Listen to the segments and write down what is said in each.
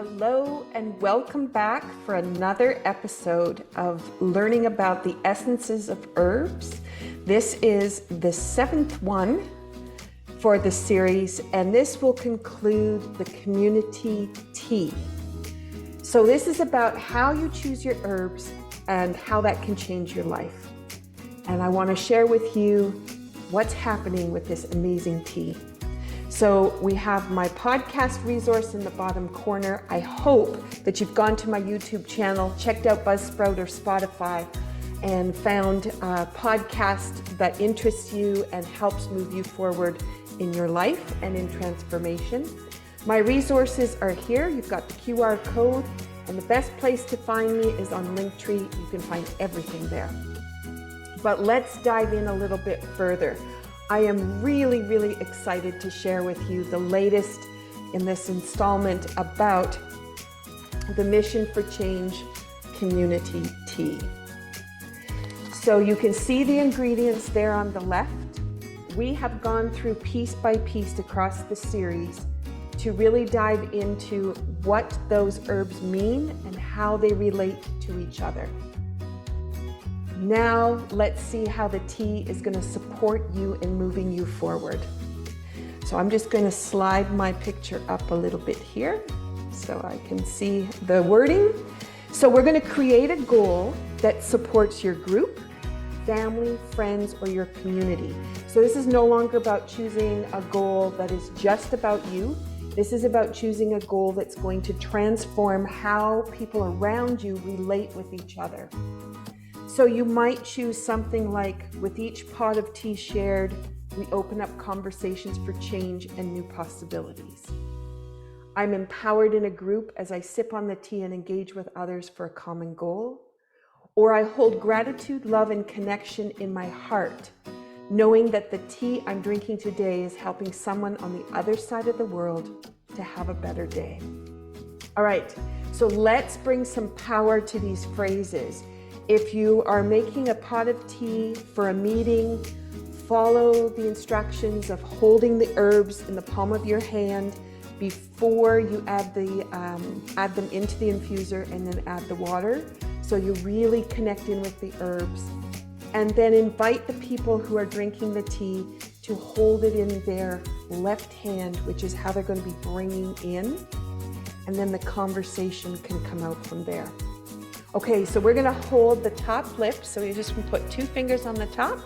Hello and welcome back for another episode of learning about the essences of herbs. This is the 7th one for the series, and this will conclude the community tea. So this is about how you choose your herbs and how that can change your life. And I want to share with you what's happening with this amazing tea. So we have my podcast resource in the bottom corner. I hope that you've gone to my YouTube channel, checked out Buzzsprout or Spotify, and found a podcast that interests you and helps move you forward in your life and in transformation. My resources are here. You've got the QR code, and the best place to find me is on Linktree. You can find everything there. But let's dive in a little bit further. I am really excited to share with you the latest in this installment about the Mission4Change CommuniTEA. So you can see the ingredients there on the left. We have gone through piece by piece across the series to really dive into what those herbs mean and how they relate to each other. Now let's see how the tea is going to support you in moving you forward. So I'm just going to slide my picture up a little bit here so I can see the wording. So we're going to create a goal that supports your group, family, friends, or your community. So this is no longer about choosing a goal that is just about you. This is about choosing a goal that's going to transform how people around you relate with each other. So you might choose something like, with each pot of tea shared, we open up conversations for change and new possibilities. I'm empowered in a group as I sip on the tea and engage with others for a common goal. Or I hold gratitude, love, and connection in my heart, knowing that the tea I'm drinking today is helping someone on the other side of the world to have a better day. All right, so let's bring some power to these phrases. If you are making a pot of tea for a meeting, follow the instructions of holding the herbs in the palm of your hand before you add them into the infuser and then add the water. So you really connect in with the herbs. And then invite the people who are drinking the tea to hold it in their left hand, which is how they're going to be bringing in. And then the conversation can come out from there. Okay, so we're gonna hold the top lip. So you're just gonna put 2 fingers on the top,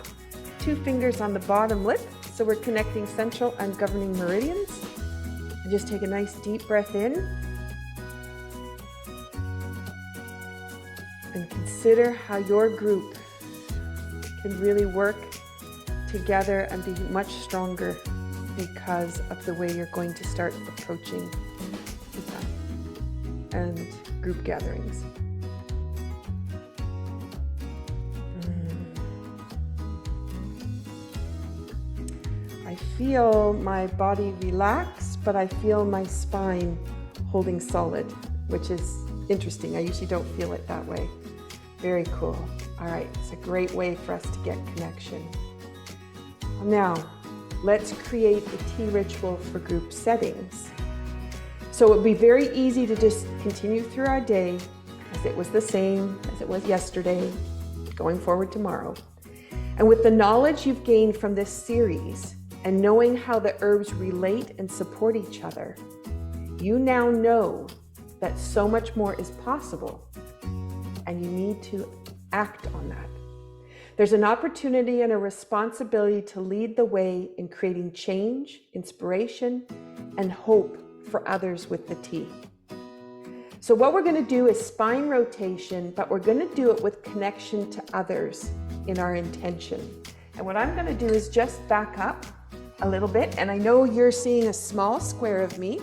2 fingers on the bottom lip. So we're connecting central and governing meridians. And just take a nice deep breath in. And consider how your group can really work together and be much stronger because of the way you're going to start approaching and group gatherings. I feel my body relax, but I feel my spine holding solid, which is interesting. I usually don't feel it that way. Very cool. All right, it's a great way for us to get connection. Now, let's create a tea ritual for group settings. So it would be very easy to just continue through our day as it was the same as it was yesterday, going forward tomorrow. And with the knowledge you've gained from this series, and knowing how the herbs relate and support each other, you now know that so much more is possible, and you need to act on that. There's an opportunity and a responsibility to lead the way in creating change, inspiration, and hope for others with the tea. So what we're going to do is spine rotation, but we're going to do it with connection to others in our intention. And what I'm going to do is just back up a little bit, and I know you're seeing a small square of me,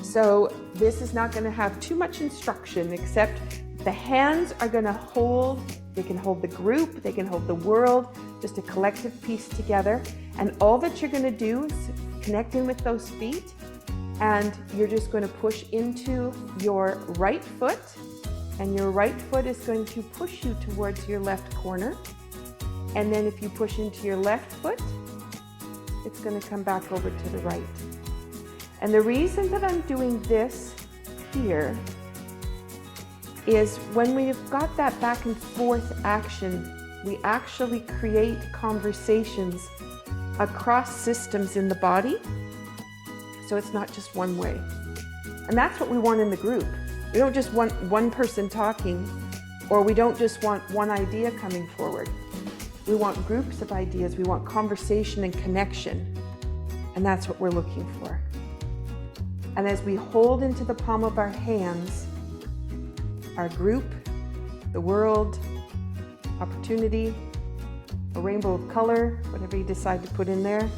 so this is not going to have too much instruction, except the hands are going to hold, they can hold the group, they can hold the world, just a collective piece together. And all that you're going to do is connect in with those feet, and you're just going to push into your right foot, and your right foot is going to push you towards your left corner. And then if you push into your left foot, it's going to come back over to the right. And the reason that I'm doing this here is when we've got that back and forth action, we actually create conversations across systems in the body. So it's not just one way. And that's what we want in the group. We don't just want one person talking, or we don't just want one idea coming forward. We want groups of ideas. We want conversation and connection. And that's what we're looking for. And as we hold into the palm of our hands, our group, the world, opportunity, a rainbow of color, whatever you decide to put in there,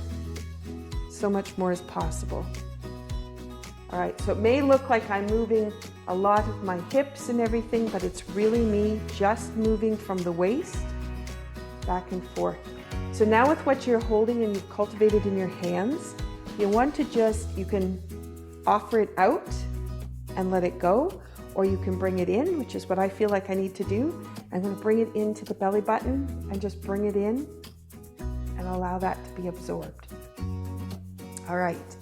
so much more is possible. All right, so it may look like I'm moving a lot of my hips and everything, but it's really me just moving from the waist back and forth. So now with what you're holding and you've cultivated in your hands, you want to you can offer it out and let it go, or you can bring it in, which is what I feel like I need to do. I'm going to bring it into the belly button and just bring it in and allow that to be absorbed. All right.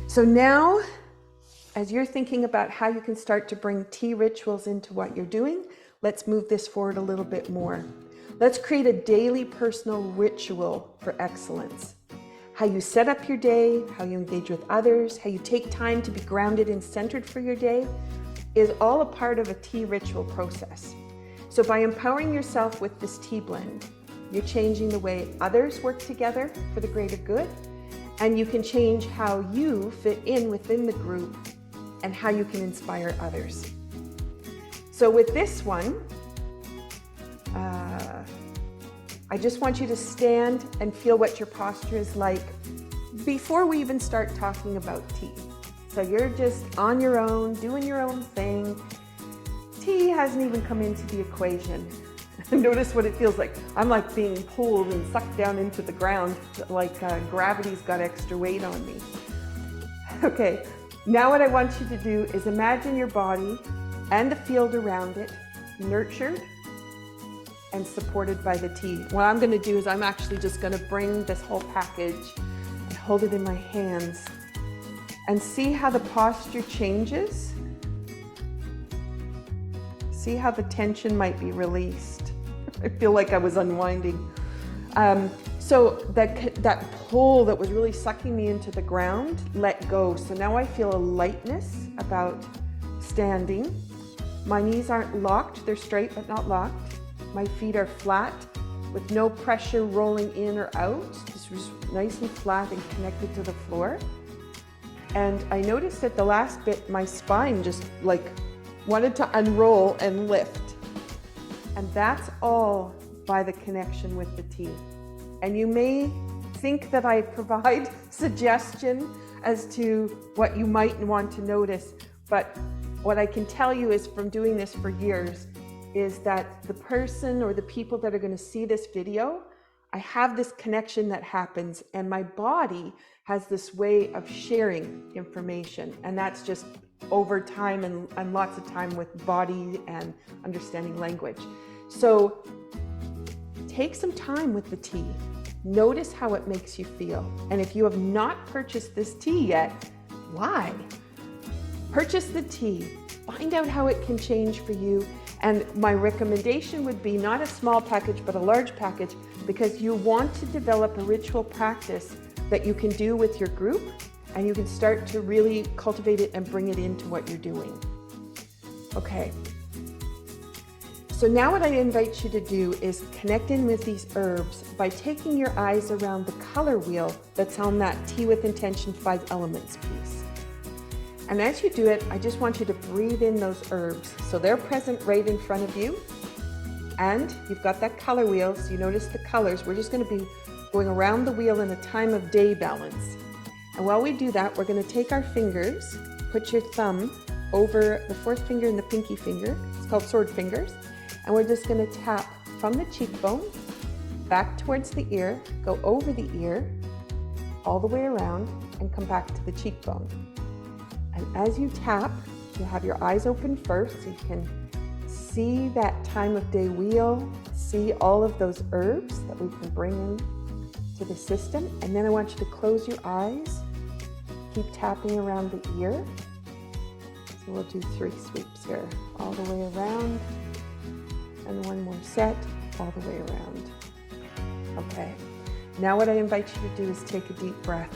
So now, as you're thinking about how you can start to bring tea rituals into what you're doing, let's move this forward a little bit more. Let's create a daily personal ritual for excellence. How you set up your day, how you engage with others, how you take time to be grounded and centered for your day is all a part of a tea ritual process. So by empowering yourself with this tea blend, you're changing the way others work together for the greater good, and you can change how you fit in within the group and how you can inspire others. So with this one, I just want you to stand and feel what your posture is like before we even start talking about tea. So you're just on your own, doing your own thing. Tea hasn't even come into the equation. Notice what it feels like. I'm like being pulled and sucked down into the ground, like gravity's got extra weight on me. Okay, now what I want you to do is imagine your body and the field around it nurtured and supported by the tea. What I'm going to do is I'm actually just going to bring this whole package and hold it in my hands and see how the posture changes. See how the tension might be released. I feel like I was unwinding. So that pull that was really sucking me into the ground let go. So now I feel a lightness about standing. My knees aren't locked, they're straight but not locked. My feet are flat with no pressure rolling in or out, just nice and flat and connected to the floor. And I noticed at the last bit, my spine just like wanted to unroll and lift. And that's all by the connection with the tea. And you may think that I provide suggestion as to what you might want to notice, but what I can tell you is from doing this for years is that the person or the people that are going to see this video, I have this connection that happens, and my body has this way of sharing information, and that's just over time and lots of time with body and understanding language. So take some time with the tea. Notice how it makes you feel. And if you have not purchased this tea yet, why? Purchase the tea. Find out how it can change for you. And my recommendation would be not a small package, but a large package, because you want to develop a ritual practice that you can do with your group, and you can start to really cultivate it and bring it into what you're doing. Okay. So now what I invite you to do is connect in with these herbs by taking your eyes around the color wheel that's on that Tea with Intention 5 Elements piece. And as you do it, I just want you to breathe in those herbs. So they're present right in front of you. And you've got that color wheel, so you notice the colors. We're just going to be going around the wheel in a time of day balance. And while we do that, we're going to take our fingers, put your thumb over the fourth finger and the pinky finger. It's called sword fingers. And we're just going to tap from the cheekbone back towards the ear, go over the ear, all the way around, and come back to the cheekbone. And as you tap, you'll have your eyes open first so you can see that time of day wheel, see all of those herbs that we can bring in to the system. And then I want you to close your eyes, keep tapping around the ear. So we'll do 3 sweeps here, all the way around, and 1 more set, all the way around. Okay, now what I invite you to do is take a deep breath.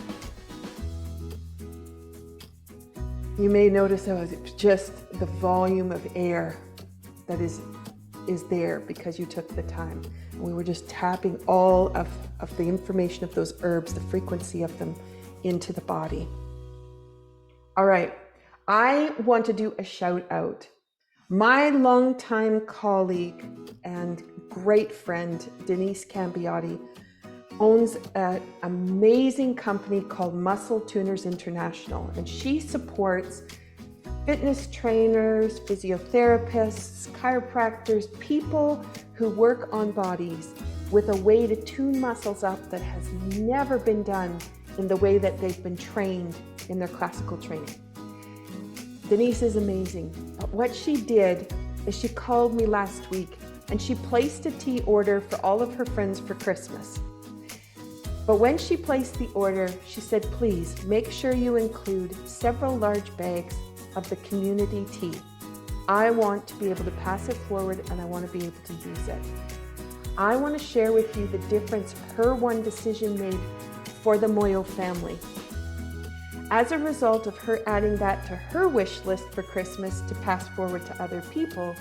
You may notice how it's just the volume of air that is there because you took the time. And we were just tapping all of the information of those herbs, the frequency of them, into the body. All right, I want to do a shout out. My longtime colleague and great friend, Denise Cambiotti, owns an amazing company called Muscle Tuners International, and she supports fitness trainers, physiotherapists, chiropractors, people who work on bodies with a way to tune muscles up that has never been done in the way that they've been trained in their classical training. Denise is amazing. But what she did is she called me last week and she placed a tea order for all of her friends for Christmas. But when she placed the order, she said, please make sure you include several large bags of the community tea. I want to be able to pass it forward and I want to be able to use it. I want to share with you the difference her one decision made for the Moyo family. As a result of her adding that to her wish list for Christmas to pass forward to other people,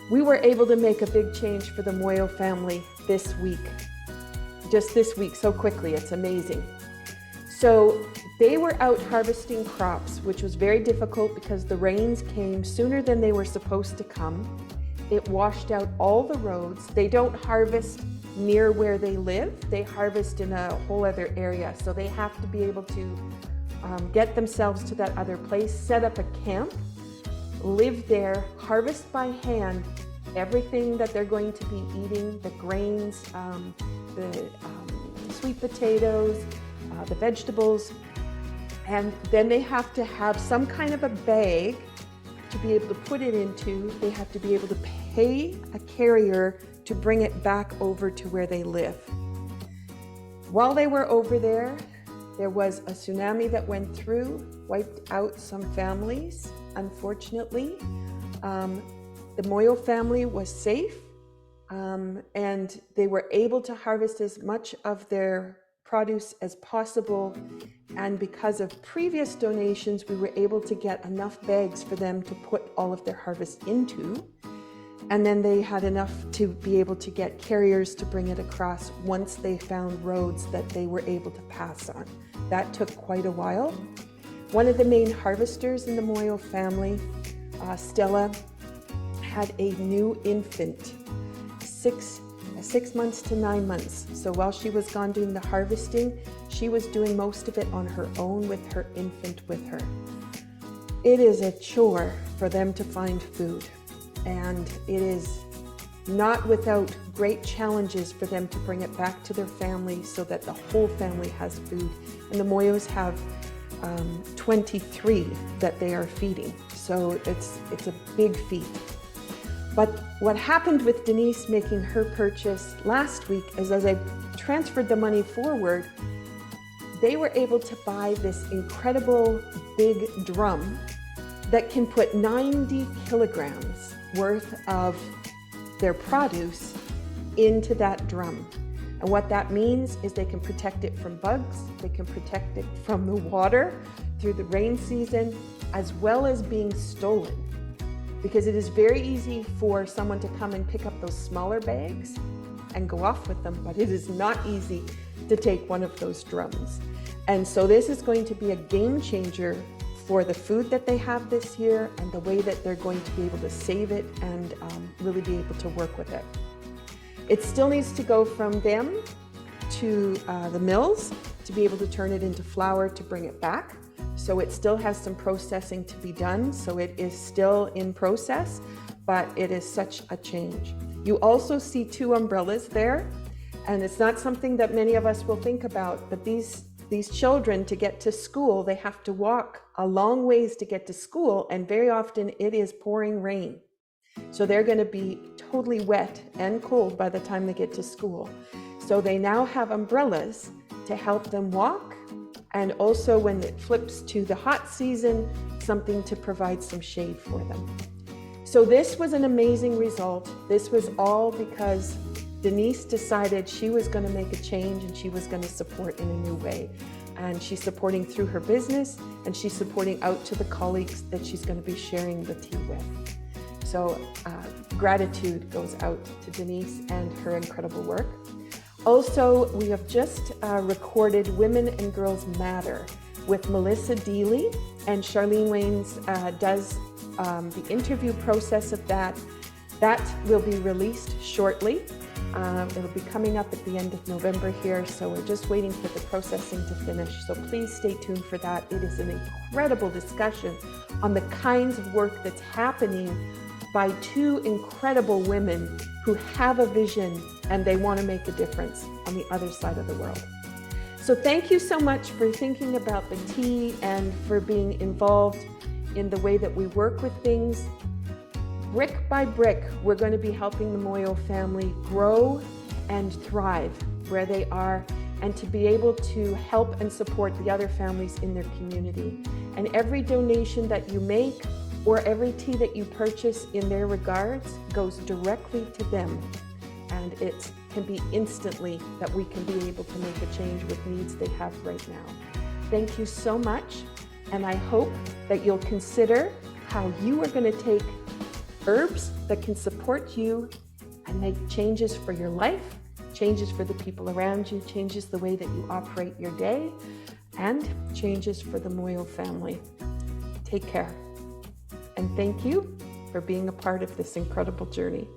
we were able to make a big change for the Moyo family this week. Just this week, so quickly, it's amazing. So they were out harvesting crops, which was very difficult because the rains came sooner than they were supposed to come. It washed out all the roads. They don't harvest near where they live. They harvest in a whole other area. So they have to be able to get themselves to that other place, set up a camp, live there, harvest by hand everything that they're going to be eating, the grains, the sweet potatoes, the vegetables, and then they have to have some kind of a bag to be able to put it into. They have to be able to pay a carrier to bring it back over to where they live. While they were over there, there was a tsunami that went through, wiped out some families, unfortunately. The Moyo family was safe. And they were able to harvest as much of their produce as possible. And because of previous donations, we were able to get enough bags for them to put all of their harvest into. And then they had enough to be able to get carriers to bring it across once they found roads that they were able to pass on. That took quite a while. One of the main harvesters in the Moyo family, Stella, had a new infant. 6 months to 9 months. So while she was gone doing the harvesting, she was doing most of it on her own with her infant with her. It is a chore for them to find food, and it is not without great challenges for them to bring it back to their family so that the whole family has food. And the Moyos have 23 that they are feeding. So it's a big feat. But what happened with Denise making her purchase last week is as I transferred the money forward, they were able to buy this incredible big drum that can put 90 kilograms worth of their produce into that drum. And what that means is they can protect it from bugs, they can protect it from the water through the rain season, as well as being stolen. Because it is very easy for someone to come and pick up those smaller bags and go off with them, but it is not easy to take one of those drums. And so this is going to be a game changer for the food that they have this year and the way that they're going to be able to save it and really be able to work with it. It still needs to go from them to the mills to be able to turn it into flour to bring it back. So it still has some processing to be done. So it is still in process, but it is such a change. You also see 2 umbrellas there, and it's not something that many of us will think about, but these children, to get to school, they have to walk a long ways to get to school, and very often it is pouring rain. So they're going to be totally wet and cold by the time they get to school. So they now have umbrellas to help them walk and also when it flips to the hot season, something to provide some shade for them. So this was an amazing result. This was all because Denise decided she was going to make a change and she was going to support in a new way. And she's supporting through her business, and she's supporting out to the colleagues that she's going to be sharing the tea with. So gratitude goes out to Denise and her incredible work. Also, we have just recorded Women and Girls Matter with Melissa Deely, and Charlene Waynes does the interview process of that. That will be released shortly. It'll be coming up at the end of November here, so we're just waiting for the processing to finish. So please stay tuned for that. It is an incredible discussion on the kinds of work that's happening by two incredible women who have a vision and they want to make a difference on the other side of the world. So thank you so much for thinking about the tea and for being involved in the way that we work with things. Brick by brick, we're going to be helping the Moyo family grow and thrive where they are, and to be able to help and support the other families in their community. And every donation that you make or every tea that you purchase in their regards goes directly to them. And it can be instantly that we can be able to make a change with needs they have right now. Thank you so much. And I hope that you'll consider how you are going to take herbs that can support you and make changes for your life, changes for the people around you, changes the way that you operate your day, and changes for the Moyo family. Take care. And thank you for being a part of this incredible journey.